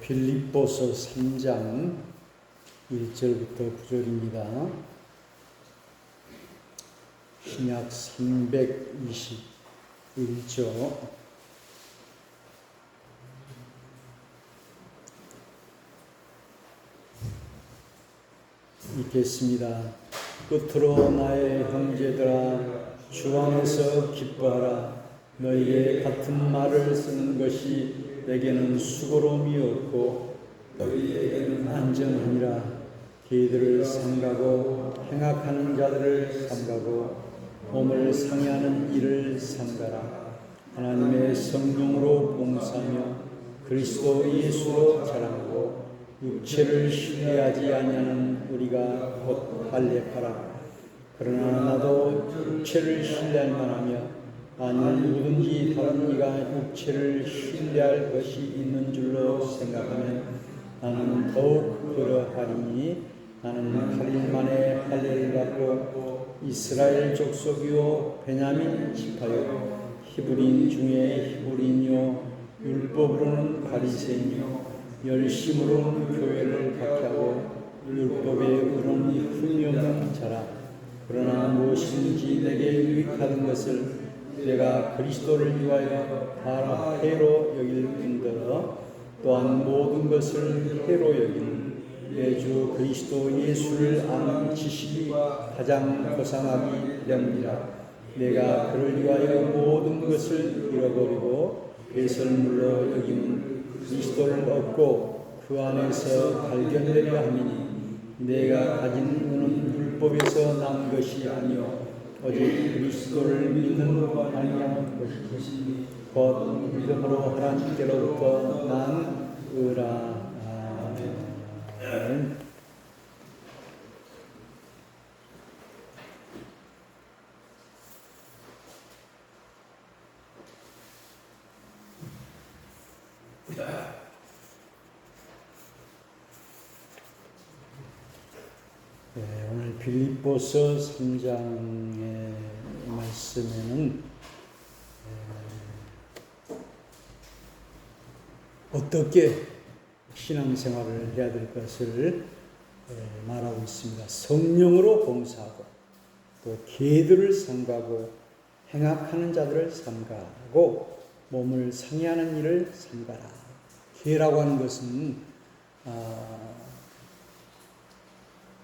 빌립보서 3장 1절부터 9절입니다. 신약 321조. 읽겠습니다. 끝으로 나의 형제들아, 주 안에서 기뻐하라. 너희에게 같은 말을 쓰는 것이 내게는 수고로움이 없고 너희에게는 안전하니라. 걔들을 삼가고 행악하는 자들을 삼가고 몸을 상해하는 일을 삼가라. 하나님의 성령으로 봉사하며 그리스도 예수로 자랑하고 육체를 신뢰하지 아니하는 우리가 곧 할례파라. 그러나 나도 육체를 신뢰할 만하며 아니면 누구든지 다른 이가 육체를 신뢰할 것이 있는 줄로 생각하면 나는 더욱 그러하리니 나는 8일 만에 할례를 받고 이스라엘 족속이요 베냐민 지파요 히브리인 중에 히브리인이요 율법으로는 바리새인이요 열심으로는 교회를 박해하고 율법의 의로는 흠이 없는 자라. 그러나 무엇이든지 내게 유익하던 것을 내가 그리스도를 위하여 다 해로 여길 뿐더러 또한 모든 것을 해로 여기는 내 주 그리스도 예수를 아는 지식이 가장 고상하기 때문이라. 내가 그를 위하여 모든 것을 잃어버리고 배설물로 여기는 그리스도를 얻고 그 안에서 발견되려 함이니 내가 가진 은은 율법에서 난 것이 아니요 오직 그리스도를 믿는 아니하는 것이니 곧 믿음으로 하나님께로부터 난 의라. 아멘. 오늘 빌립보서 3장의 말씀에는 어떻게 신앙생활을 해야 될 것을 말하고 있습니다. 성령으로 봉사하고 또 계들을 삼가고 행악하는 자들을 삼가고 몸을 상해하는 일을 삼가라. 계라고 하는 것은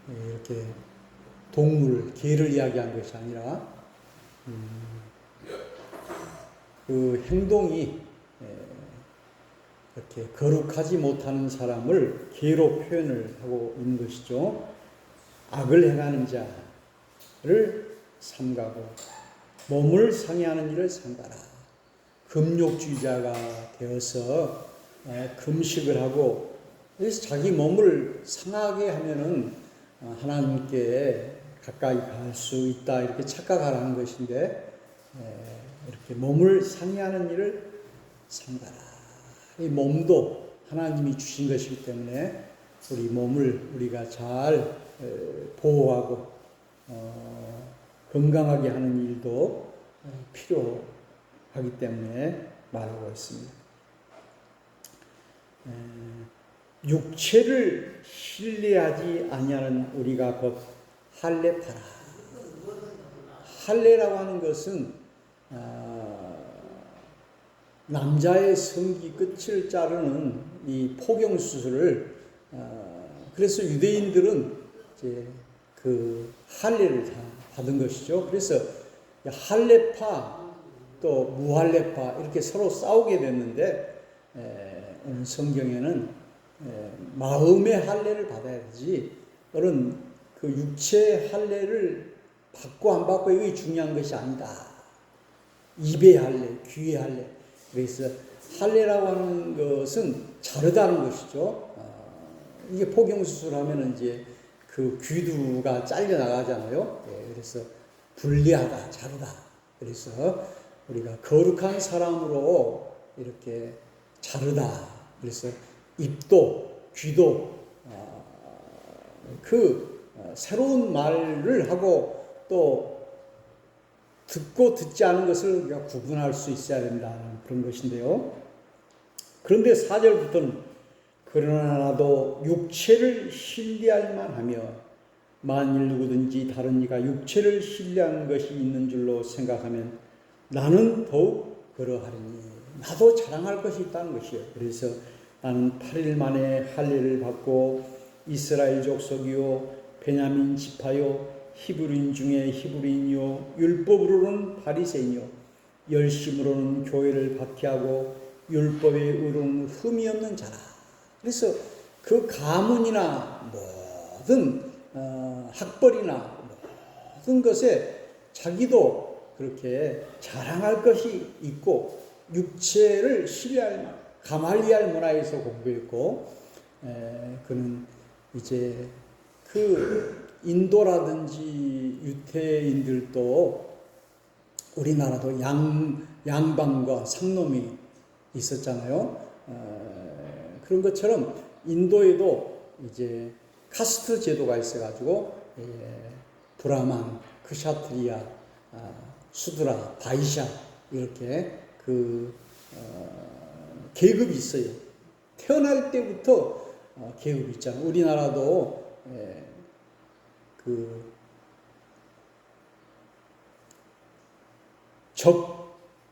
이렇게 동물, 개를 이야기한 것이 아니라 그 행동이 이렇게 거룩하지 못하는 사람을 개로 표현을 하고 있는 것이죠. 악을 행하는 자를 삼가고 몸을 상해하는 일을 삼가라. 금욕주의자가 되어서 금식을 하고 그래서 자기 몸을 상하게 하면은 하나님께 가까이 갈 수 있다 이렇게 착각하라는 것인데 이렇게 몸을 상해하는 일을 삼가라. 이 몸도 하나님이 주신 것이기 때문에 우리 몸을 우리가 잘 보호하고 건강하게 하는 일도 필요하기 때문에 말하고 있습니다. 육체를 신뢰하지 아니하는 우리가 곧 할례파라. 할례라고 하는 것은 남자의 성기 끝을 자르는 이 포경 수술을 그래서 유대인들은 이제 그 할례를 다 받은 것이죠. 그래서 할례파 또 무할례파 이렇게 서로 싸우게 됐는데 오늘 성경에는 마음의 할례를 받아야지 그런 그 육체의 할례를 받고 안 받고 이게 중요한 것이 아니다. 입의 할례, 귀의 할례. 그래서 할례라고 하는 것은 자르다는 것이죠. 이게 포경수술하면 이제 그 귀두가 잘려 나가잖아요. 그래서 분리하다, 자르다. 그래서 우리가 거룩한 사람으로 이렇게 자르다. 그래서 입도, 귀도 그 새로운 말을 하고 또 듣고 듣지 않은 것을 우리가 구분할 수 있어야 된다는 그런 것인데요. 그런데 4절부터는 그러나 나도 육체를 신뢰할 만하며 만일 누구든지 다른 이가 육체를 신뢰한 것이 있는 줄로 생각하면 나는 더욱 그러하리니 나도 자랑할 것이 있다는 것이요. 그래서 나는 8일 만에 할례를 받고 이스라엘 족속이요 베냐민 지파요 히브리인 중에 히브리인이요 율법으로는 바리새인이요 열심으로는 교회를 박해하고 율법의 의로는 흠이 없는 자라. 그래서 그 가문이나 모든 학벌이나 모든 것에 자기도 그렇게 자랑할 것이 있고 육체를 신뢰할 만 가말리알 문화에서 공부했고 그는 이제 그 인도라든지 유태인들도 우리나라도 양반과 상놈이 있었잖아요. 그런 것처럼 인도에도 이제 카스트 제도가 있어가지고 브라만, 크샤트리아, 수드라, 바이샤 이렇게 그 계급이 있어요. 태어날 때부터 계급이 있잖아요. 우리나라도 그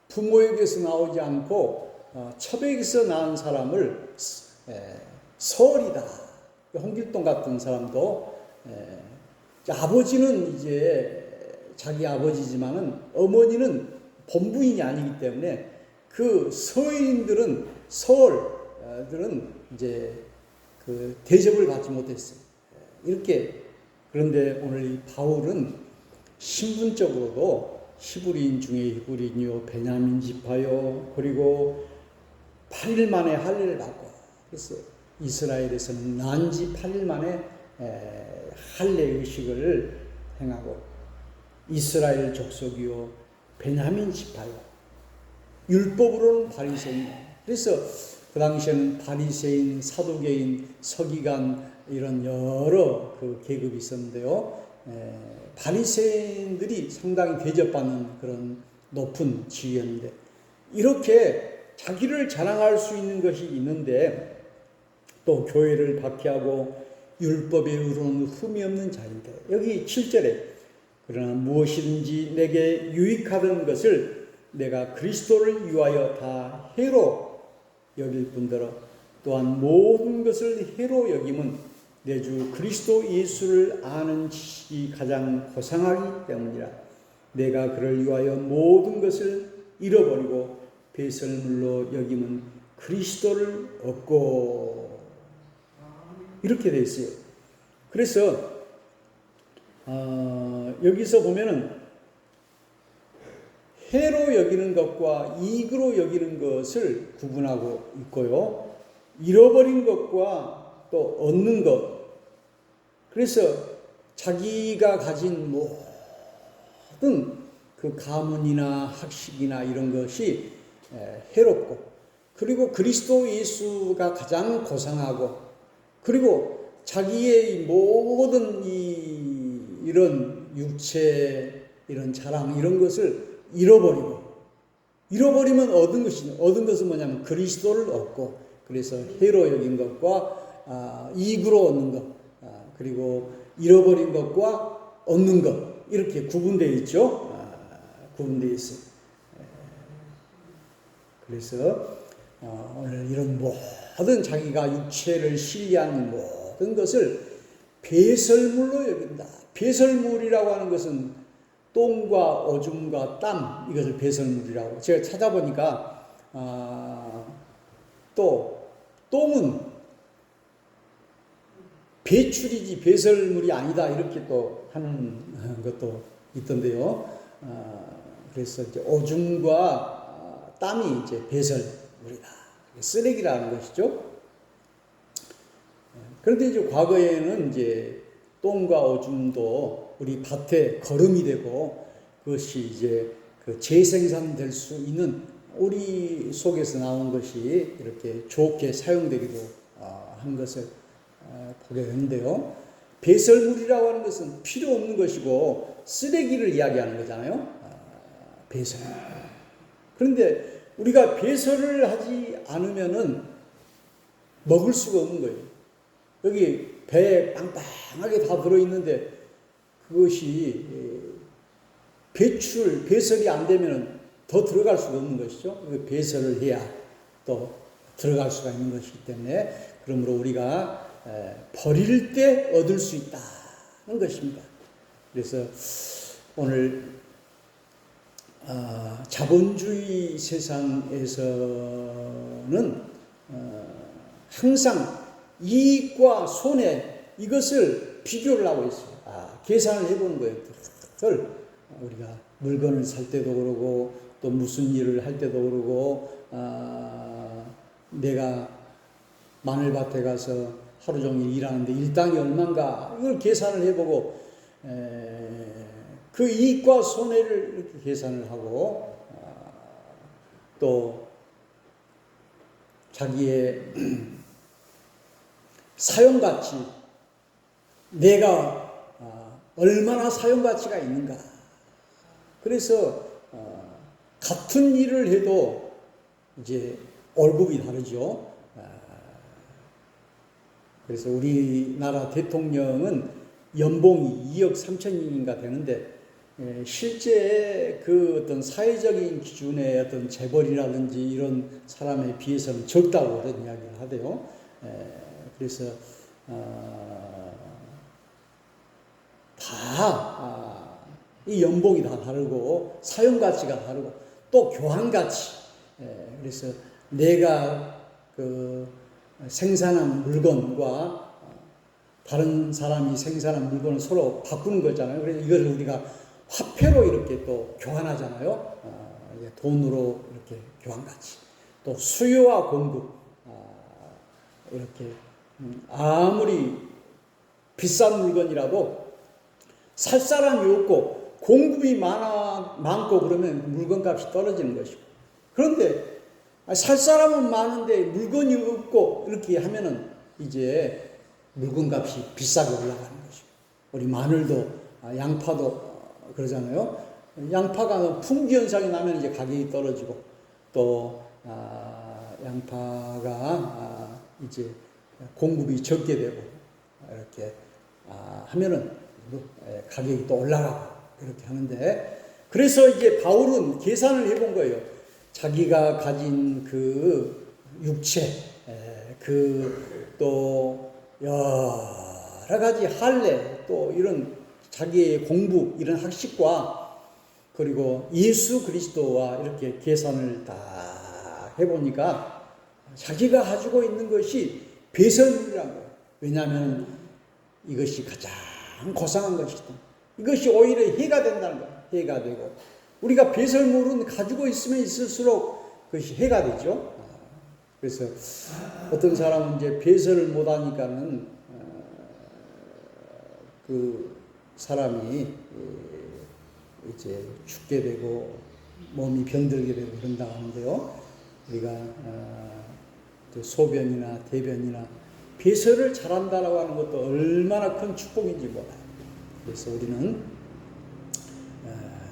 부모에게서 나오지 않고 첩에게서 낳은 사람을 서얼이다. 홍길동 같은 사람도 아버지는 이제 자기 아버지지만은 어머니는 본부인이 아니기 때문에 그 서인들은 서얼들은 이제 그 대접을 받지 못했어요. 이렇게 그런데 오늘 이 바울은 신분적으로도 히브리인 중에 히브리인이요 베냐민 지파요 그리고 8일 만에 할례를 받고 그래서 이스라엘에서는 난지 8일 만에 할례 의식을 행하고 이스라엘 족속이요 베냐민 지파요 율법으로는 바리새인. 그래서 그 당시에는 바리새인, 사두개인, 서기관 이런 여러 그 계급이 있었는데요. 바리새인들이 상당히 대접받는 그런 높은 지위였는데 이렇게 자기를 자랑할 수 있는 것이 있는데 또 교회를 박해하고 율법에 의로는 흠이 없는 자인데 여기 7절에 그러나 무엇이든지 내게 유익하던 것을 내가 그리스도를 위하여 다 해로 여길 뿐더러 또한 모든 것을 해로 여김은 내 주 그리스도 예수를 아는 지식이 가장 고상하기 때문이라. 내가 그를 위하여 모든 것을 잃어버리고 배설물로 여김은 그리스도를 얻고 이렇게 되어 있어요. 그래서 여기서 보면은 해로 여기는 것과 이익으로 여기는 것을 구분하고 있고요. 잃어버린 것과 또 얻는 것. 그래서 자기가 가진 모든 그 가문이나 학식이나 이런 것이 해롭고 그리고 그리스도 예수가 가장 고상하고 그리고 자기의 모든 이런 육체 이런 자랑 이런 것을 잃어버리면 얻은 것은 뭐냐면 그리스도를 얻고 그래서 해로 여긴 것과 이익으로 얻는 것 그리고 잃어버린 것과 얻는 것 이렇게 구분되어 있죠. 구분되어 있어요. 그래서 오늘 이런 모든 자기가 육체를 신뢰하는 모든 것을 배설물로 여긴다. 배설물이라고 하는 것은 똥과 오줌과 땀 이것을 배설물이라고 제가 찾아보니까 또 똥은 배출이지 배설물이 아니다 이렇게 또 하는 것도 있던데요. 그래서 이제 오줌과 땀이 이제 배설물이다. 쓰레기라는 것이죠. 그런데 이제 과거에는 이제 똥과 오줌도 우리 밭에 거름이 되고 그것이 이제 그 재생산될 수 있는 우리 속에서 나온 것이 이렇게 좋게 사용되기도 한 것을 보게 되는데요. 배설물이라고 하는 것은 필요 없는 것이고 쓰레기를 이야기하는 거잖아요. 배설물. 그런데 우리가 배설을 하지 않으면은 먹을 수가 없는 거예요. 여기 배에 빵빵하게 다 들어있는데 그것이 배설이 안 되면 더 들어갈 수가 없는 것이죠. 배설을 해야 또 들어갈 수가 있는 것이기 때문에 그러므로 우리가 버릴 때 얻을 수 있다는 것입니다. 그래서 오늘 자본주의 세상에서는 항상 이익과 손해 이것을 비교를 하고 있어요. 계산을 해보는 거예요. 우리가 물건을 살 때도 그러고 또 무슨 일을 할 때도 그러고 내가 마늘밭에 가서 하루 종일 일하는데 일당이 얼마인가 이걸 계산을 해보고 그 이익과 손해를 이렇게 계산을 하고 또 자기의 사용가치 내가 얼마나 사용가치가 있는가. 그래서 같은 일을 해도 이제 월급이 다르죠. 그래서 우리나라 대통령은 연봉이 2억 3천인가 되는데 실제 그 어떤 사회적인 기준의 어떤 재벌이라든지 이런 사람에 비해서는 적다고 그런 이야기를 하대요. 그래서 이 연봉이 다 다르고 사용 가치가 다르고 또 교환 가치. 그래서 내가 그 생산한 물건과 다른 사람이 생산한 물건을 서로 바꾸는 거잖아요. 그래서 이것을 우리가 화폐로 이렇게 또 교환하잖아요. 돈으로 이렇게 교환 가치. 또 수요와 공급. 이렇게 아무리 비싼 물건이라도 살 사람이 없고 공급이 많고 그러면 물건값이 떨어지는 것이고 그런데 살 사람은 많은데 물건이 없고 이렇게 하면은 이제 물건값이 비싸게 올라가는 것이고 우리 마늘도 양파도 그러잖아요. 양파가 품귀 현상이 나면 이제 가격이 떨어지고 또 양파가 이제 공급이 적게 되고 이렇게 하면은 가격이 또 올라가고 그렇게 하는데 그래서 이제 바울은 계산을 해본 거예요. 자기가 가진 그 육체 그 또 여러 가지 할례 또 이런 자기의 공부 이런 학식과 그리고 예수 그리스도와 이렇게 계산을 다 해보니까 자기가 가지고 있는 것이 배설물이란 거예요. 왜냐하면 이것이 가장 고상한 것이다. 이것이 오히려 해가 된다는 거예요. 해가 되고 우리가 배설물은 가지고 있으면 있을수록 그것이 해가 되죠. 그래서 어떤 사람은 이제 배설을 못하니까는 그 사람이 이제 죽게 되고 몸이 병들게 되고 그런다 하는데요. 우리가 소변이나 대변이나 배설을 잘한다라고 하는 것도 얼마나 큰 축복인지 몰라요. 그래서 우리는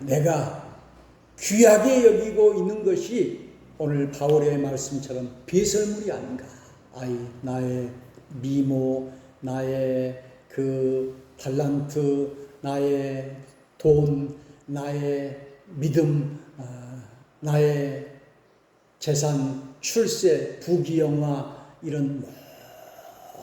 내가 귀하게 여기고 있는 것이 오늘 바울의 말씀처럼 배설물이 아닌가. 나의 미모, 나의 그 달란트, 나의 돈, 나의 믿음, 나의 재산, 출세, 부귀영화 이런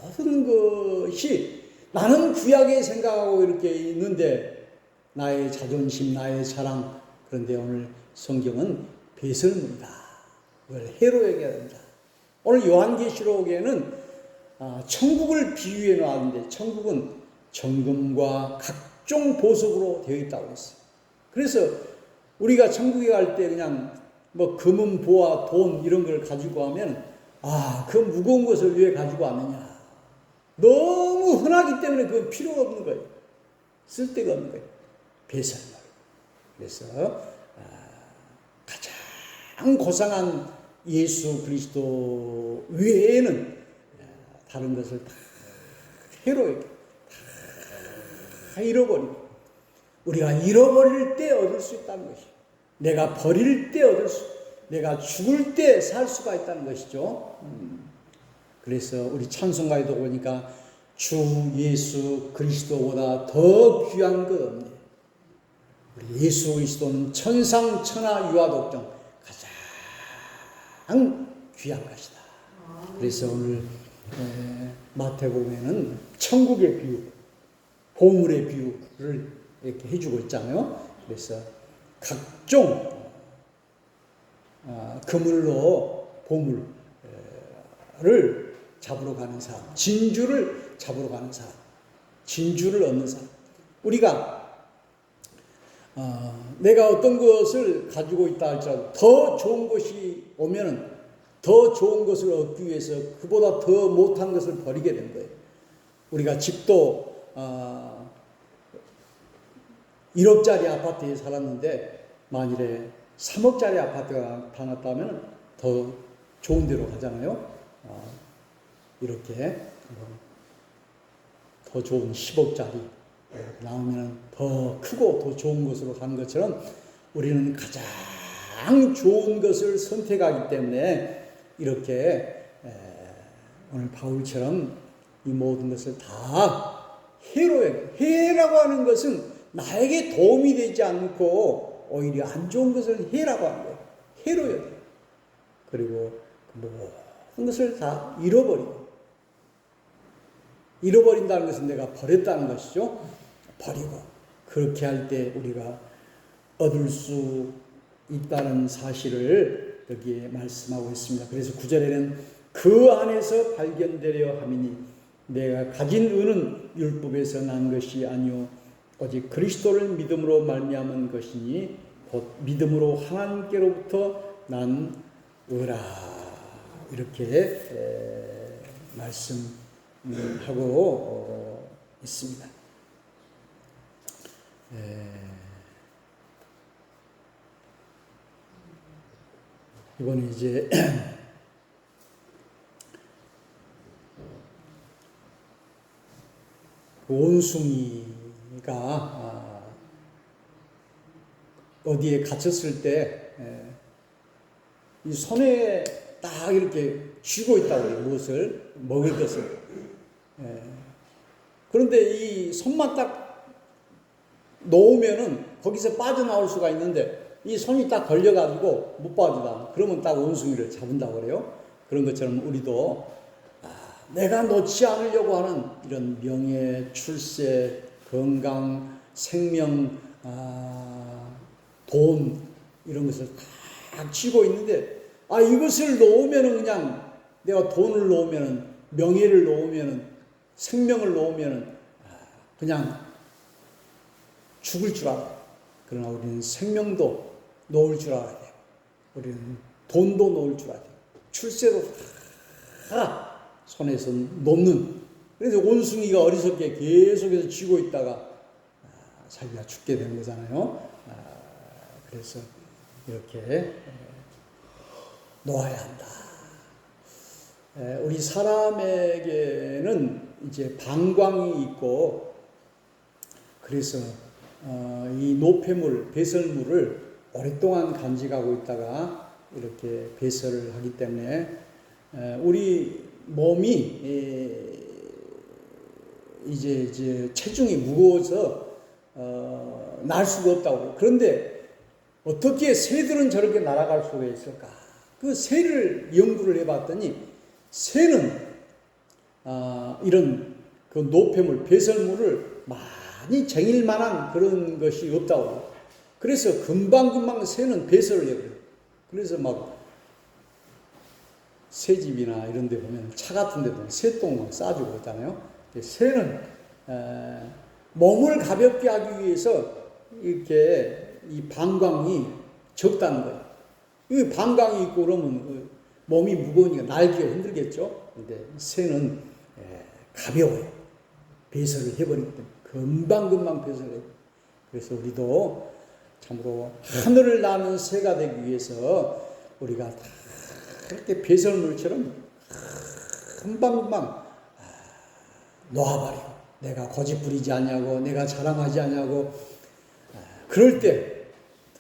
모든 것이 나는 귀하게 생각하고 이렇게 있는데 나의 자존심, 나의 자랑 그런데 오늘 성경은 배설물이다. 그걸 해로 여겨야 된다. 오늘 요한계시록에는 천국을 비유해 놨는데 천국은 정금과 각종 보석으로 되어 있다고 했어요. 그래서 우리가 천국에 갈 때 그냥 뭐 금은 보화 돈 이런 걸 가지고 하면 그 무거운 것을 왜 가지고 왔느냐. 너무 흔하기 때문에 그건 필요가 없는 거예요. 쓸데가 없는 거예요. 배설물. 그래서 가장 고상한 예수 그리스도 외에는 다른 것을 다 해로워요. 다 잃어버리고 우리가 잃어버릴 때 얻을 수 있다는 것이죠. 내가 버릴 때 얻을 수, 내가 죽을 때 살 수가 있다는 것이죠. 그래서 우리 찬송가에도 보니까 주 예수 그리스도보다 더 귀한 것 없네. 우리 예수 그리스도는 천상천하 유아독종 가장 귀한 것이다. 그래서 오늘 마태복음에는 천국의 비유, 보물의 비유를 이렇게 해주고 있잖아요. 그래서 각종 그물로 보물을 잡으러 가는 사람, 진주를 잡으러 가는 사람, 진주를 얻는 사람. 우리가 내가 어떤 것을 가지고 있다 할지라도 더 좋은 것이 오면은 더 좋은 것을 얻기 위해서 그보다 더 못한 것을 버리게 된 거예요. 우리가 집도 1억짜리 아파트에 살았는데 만일에 3억짜리 아파트가 나타났다면 더 좋은 데로 가잖아요. 이렇게 더 좋은 10억짜리 나오면 더 크고 더 좋은 곳으로 가는 것처럼 우리는 가장 좋은 것을 선택하기 때문에 이렇게 오늘 바울처럼 이 모든 것을 다 해라고 하는 것은 나에게 도움이 되지 않고 오히려 안 좋은 것을 해라고 하는 거예요. 해로워야 돼요. 그리고 모든 것을 다 잃어버린다는 것은 내가 버렸다는 것이죠. 버리고 그렇게 할 때 우리가 얻을 수 있다는 사실을 여기에 말씀하고 있습니다. 그래서 9절에는 그 안에서 발견되려 함이니 내가 가진 은은 율법에서 난 것이 아니요 오직 그리스도를 믿음으로 말미암은 것이니 곧 믿음으로 하나님께로부터 난 의라. 이렇게 말씀하고 있습니다. 이번에 이제 원숭이가 어디에 갇혔을 때 이 손에 딱 이렇게 쥐고 있다고 해요. 무엇을 먹을 것을. 그런데 이 손만 딱 놓으면은 거기서 빠져나올 수가 있는데 이 손이 딱 걸려가지고 못 빠지다. 그러면 딱 원숭이를 잡은다고 그래요. 그런 것처럼 우리도 내가 놓지 않으려고 하는 이런 명예, 출세, 건강, 생명, 돈 이런 것을 딱 쥐고 있는데 이것을 놓으면은 그냥 내가 돈을 놓으면은 명예를 놓으면은 생명을 놓으면은 그냥 죽을 줄 알아요. 그러나 우리는 생명도 놓을 줄 알아야 돼요. 우리는 돈도 놓을 줄 알아야 돼요. 출세도 다 손에서 놓는. 그래서 원숭이가 어리석게 계속해서 쥐고 있다가 자기가 죽게 되는 거잖아요. 그래서 이렇게 놓아야 한다. 우리 사람에게는 이제 방광이 있고 그래서 이 노폐물, 배설물을 오랫동안 간직하고 있다가 이렇게 배설을 하기 때문에 우리 몸이 이제 체중이 무거워서 날 수가 없다고. 그런데 어떻게 새들은 저렇게 날아갈 수가 있을까? 그 새를 연구를 해봤더니 새는 이런 그 노폐물, 배설물을 많이 쟁일 만한 그런 것이 없다고. 그래서 금방금방 새는 배설을 해요. 그래서 막 새집이나 이런 데 보면 차 같은 데 보면 새똥 막 싸주고 있잖아요. 새는 몸을 가볍게 하기 위해서 이렇게 이 방광이 적다는 거예요. 이 방광이 있고 그러면 몸이 무거우니까 날기가 힘들겠죠. 근데 새는 가벼워요. 배설을 해버리기 때문에 금방금방 배설해요. 그래서 우리도 참으로 하늘을 나는 새가 되기 위해서 우리가 다 이렇게 배설물처럼 금방금방 놓아버리고 내가 고집 부리지 않냐고 내가 자랑하지 않냐고 그럴 때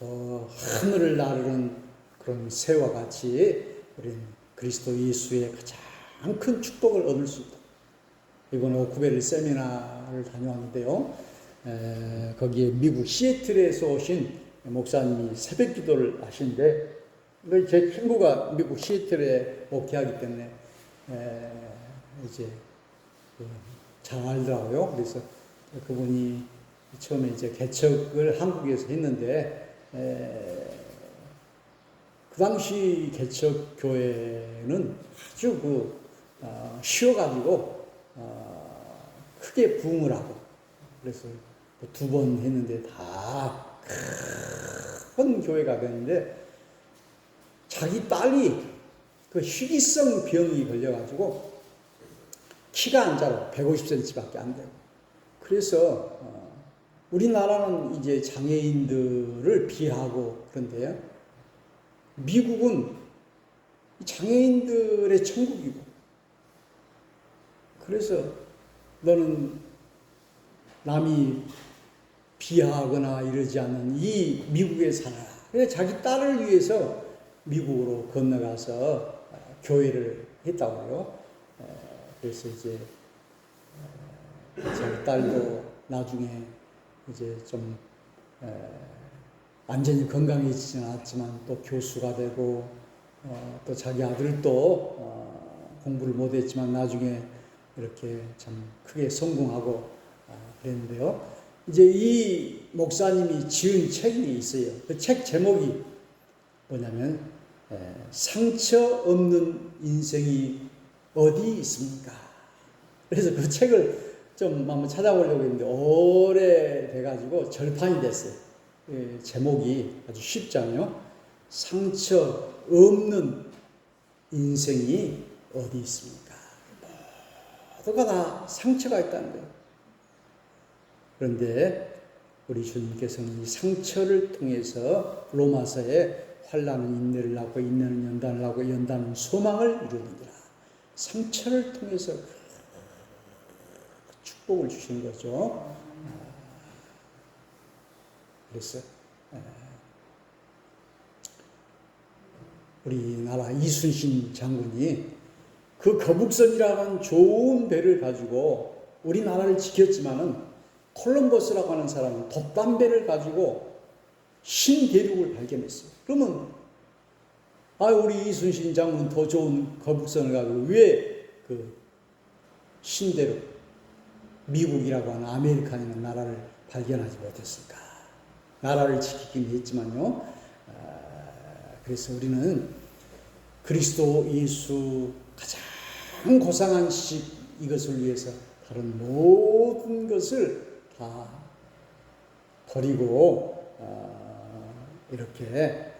더 하늘을 나르는 그런 새와 같이 우리는 그리스도 예수의 가장 가장 큰 축복을 얻을 수 있다. 이번에 오크베리 세미나를 다녀왔는데요. 거기에 미국 시애틀에서 오신 목사님이 새벽 기도를 하시는데, 제 친구가 미국 시애틀에 목회하기 때문에 이제 잘 알더라고요. 그래서 그분이 처음에 이제 개척을 한국에서 했는데, 그 당시 개척 교회는 아주 쉬워가지고 크게 부흥을 하고, 그래서 2번 했는데 다 큰 교회가 됐는데, 자기 딸이 그 희귀성 병이 걸려가지고 키가 안 자라, 150cm밖에 안 되고, 그래서 우리나라는 이제 장애인들을 비하고 그런데요, 미국은 장애인들의 천국이고, 그래서 너는 남이 비하하거나 이러지 않는 이 미국에 살아라. 그래서 자기 딸을 위해서 미국으로 건너가서 교회를 했다고요. 그래서 이제 자기 딸도 나중에 이제 좀 완전히 건강해지지는 않았지만 또 교수가 되고, 또 자기 아들도 공부를 못했지만 나중에 이렇게 참 크게 성공하고 그랬는데요. 이제 이 목사님이 지은 책이 있어요. 그 책 제목이 뭐냐면 상처 없는 인생이 어디 있습니까? 그래서 그 책을 좀 한번 찾아보려고 했는데 오래돼가지고 절판이 됐어요. 제목이 아주 쉽잖아요. 상처 없는 인생이 어디 있습니까? 모두가 다 상처가 있다는 거예요. 그런데 우리 주님께서는 이 상처를 통해서 로마서에 환난은 인내를 낳고 인내는 연단을 하고 연단은 소망을 이루느니라. 상처를 통해서 축복을 주신 거죠. 그래서 우리나라 이순신 장군이 그 거북선이라는 좋은 배를 가지고 우리나라를 지켰지만은, 콜럼버스라고 하는 사람은 돛담배를 가지고 신대륙을 발견했어요. 그러면 우리 이순신 장군은 더 좋은 거북선을 가지고 왜 그 신대륙, 미국이라고 하는 아메리칸이라는 나라를 발견하지 못했을까? 나라를 지키긴 했지만요. 그래서 우리는 그리스도 예수 가장 고상한 식, 이것을 위해서 다른 모든 것을 다 버리고 이렇게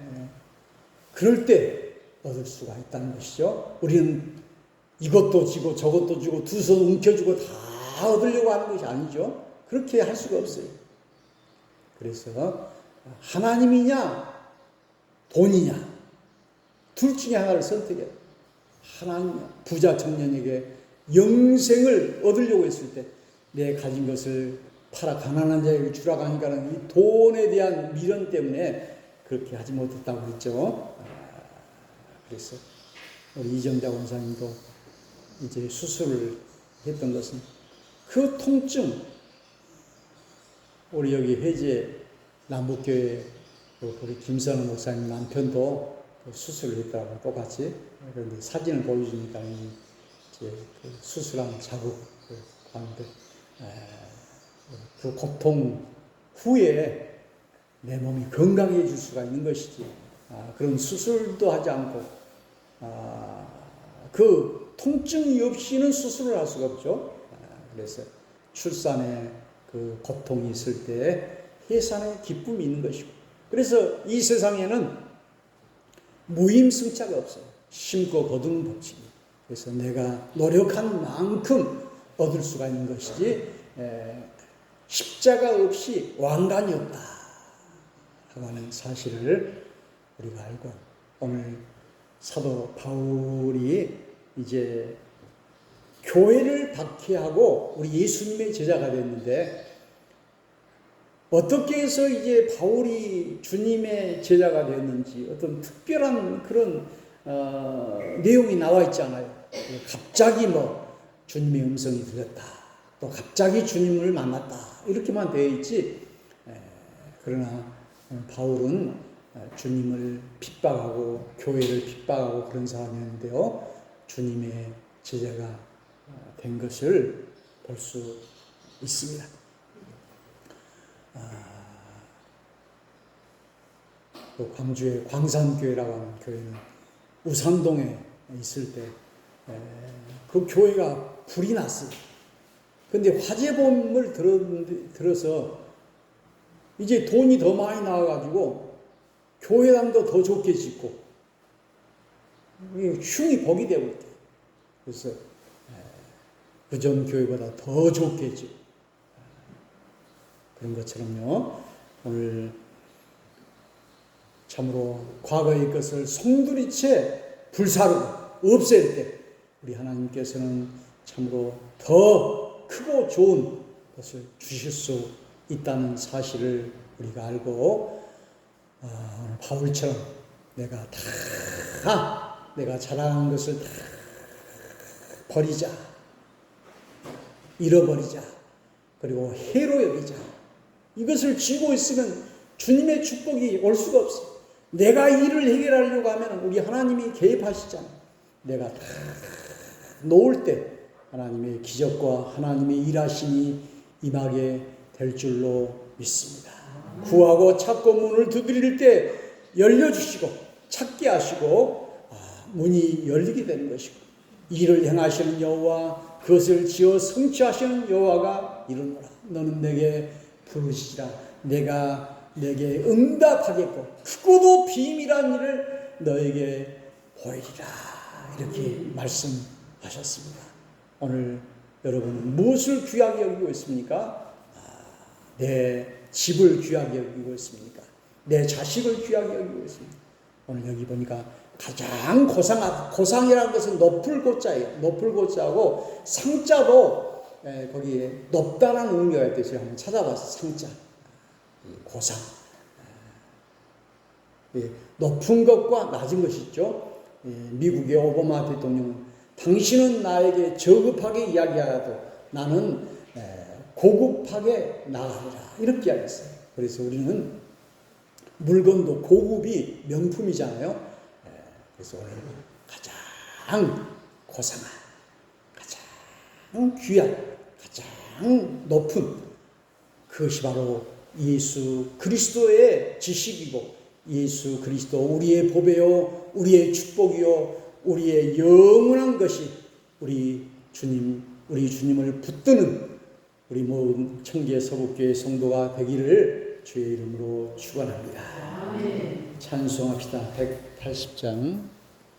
그럴 때 얻을 수가 있다는 것이죠. 우리는 이것도 지고 저것도 주고 두 손 움켜주고 다 얻으려고 하는 것이 아니죠. 그렇게 할 수가 없어요. 그래서 하나님이냐 돈이냐 둘 중에 하나를 선택해요. 하나님, 부자 청년에게 영생을 얻으려고 했을 때 내 가진 것을 팔아 가난한 자에게 주라고 하니까는 이 돈에 대한 미련 때문에 그렇게 하지 못했다고 했죠. 그래서 우리 이정자 원사님도 이제 수술을 했던 것은 그 통증, 우리 여기 회제 남북교회 우리 김선호 목사님 남편도 수술을 했더라고요. 똑같이. 그런데 사진을 보여주니까 이제 그 수술한 자국을 봤는데, 그 고통 후에 내 몸이 건강해질 수가 있는 것이지, 그런 수술도 하지 않고, 그 통증이 없이는 수술을 할 수가 없죠. 그래서 출산에 그 고통이 있을 때 해산의 기쁨이 있는 것이고, 그래서 이 세상에는 무임승차가 없어요. 심고 거두는 법칙이. 그래서 내가 노력한 만큼 얻을 수가 있는 것이지, 십자가 없이 왕관이 없다 하는 사실을 우리가 알고, 오늘 사도 바울이 이제 교회를 박해하고 우리 예수님의 제자가 됐는데, 어떻게 해서 이제 바울이 주님의 제자가 됐는지 어떤 특별한 그런 내용이 나와 있지 않아요. 갑자기 주님의 음성이 들렸다, 또 갑자기 주님을 만났다, 이렇게만 되어 있지. 그러나 바울은 주님을 핍박하고 교회를 핍박하고 그런 사람이었는데요, 주님의 제자가 된 것을 볼 수 있습니다. 또 광주의 광산교회라고 하는 교회는 우산동에 있을 때 그 교회가 불이 났어요. 근데 화재보험을 들어서 이제 돈이 더 많이 나와가지고 교회당도 더 좋게 짓고 흉이 복이 되고 있대요. 그래서 그전 교회보다 더 좋게 짓고 그런 것처럼요, 오늘 참으로 과거의 것을 송두리째 불사르고 없앨 때 우리 하나님께서는 참으로 더 크고 좋은 것을 주실 수 있다는 사실을 우리가 알고, 바울처럼 내가 자랑한 것을 다 버리자, 잃어버리자, 그리고 해로 여기자. 이것을 쥐고 있으면 주님의 축복이 올 수가 없어요. 내가 일을 해결하려고 하면 우리 하나님이 개입하시잖아요. 내가 다 놓을 때 하나님의 기적과 하나님의 일하심이 임하게 될 줄로 믿습니다. 구하고 찾고 문을 두드릴 때 열려주시고 찾게 하시고 문이 열리게 되는 것이고, 일을 행하시는 여호와 그것을 지어 성취하시는 여호와가 이르노라. 너는 내게 부르시라. 내가 내게 응답하겠고 크고도 비밀한 일을 너에게 보이리라. 이렇게 말씀하셨습니다. 오늘 여러분은 무엇을 귀하게 여기고 있습니까? 내 집을 귀하게 여기고 있습니까? 내 자식을 귀하게 여기고 있습니까? 오늘 여기 보니까 가장 고상이라는 것은 높을 고자예요. 높을 고자고 상자도 거기에 높다라는 의미가 있대요. 한번 찾아봤어요. 상자. 고상. 높은 것과 낮은 것이 있죠. 미국의 오바마 대통령은 당신은 나에게 저급하게 이야기하여도 나는 고급하게 나아가리라, 이렇게 이야기했어요. 그래서 우리는 물건도 고급이 명품이잖아요. 그래서 오늘 가장 고상한, 가장 귀한, 가장 높은 그것이 바로 예수 그리스도의 지식이고, 예수 그리스도 우리의 보배요, 우리의 축복이요, 우리의 영원한 것이 우리 주님을 붙드는 우리 모든 청계 서북교회 성도가 되기를 주의 이름으로 축원합니다. 찬송합시다. 180장